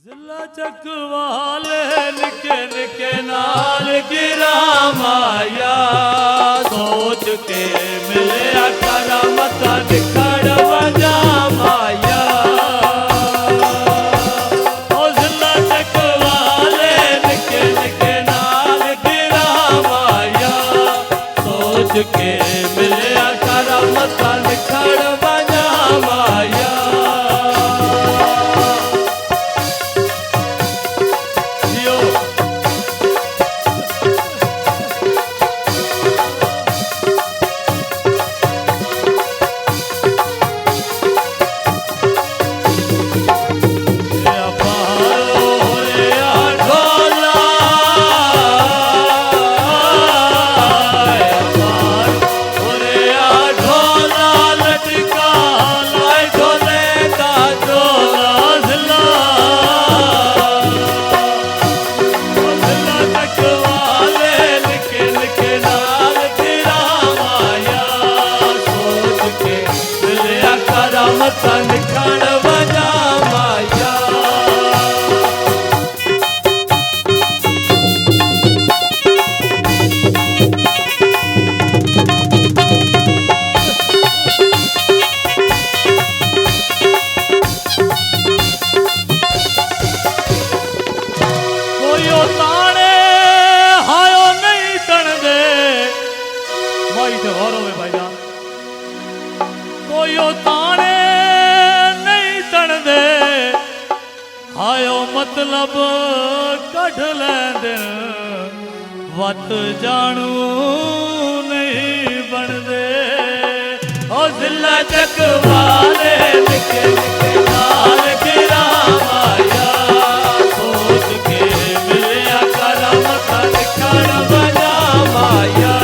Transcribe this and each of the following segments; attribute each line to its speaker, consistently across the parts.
Speaker 1: जिला चकवाले निके निके नाल गिरा माया सोच के मिले करमत दिखड़ वजा माया ओ जिला चकवाले निके निके नाल गिरा माया सोच के मिले करमत दिखड़ वजा माया मतलब कढ़ लेंदे वत जानू नहीं बनदे ओ जिला चकवाले निके निके नाल गिरा माया सोच के मिलिया करमत दिखड़ वजा माया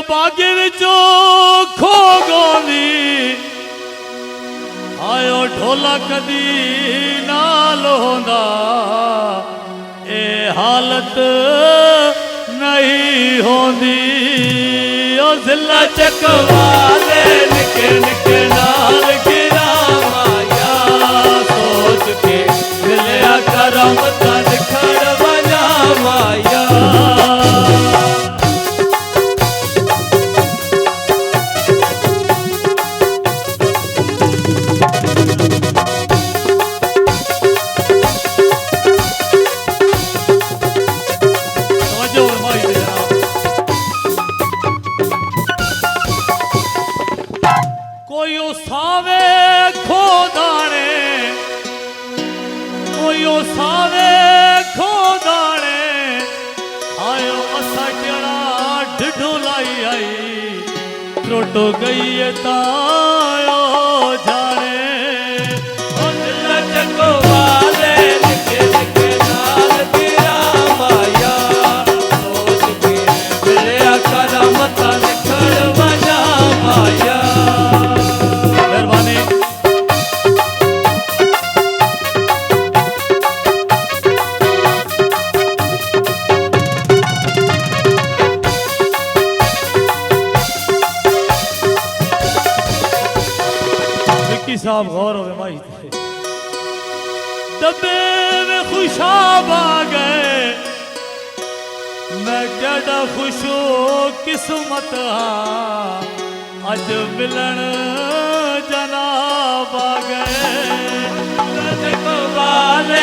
Speaker 1: बागे विचो खो गोंदी आयो ढोला कदी नाल होंदा ए हालत नहीं होंदी ओ जिला चकवाले निके निके नाल गिरा माया सोच के मिलिया करमत दिखड़ वजा माया टो गई तायो जाने ओ जिला चकवाले निके निके नाल गिरा माया सोच के मिलिया करमत दिखड़ वजा माया मेहरबानी साहब गौर हो भाई डब्बे में खुशाब आ गए मैं केड़ा खुश हो किस्मत हाँ अज मिलन जनाब आ गए। देखो वाले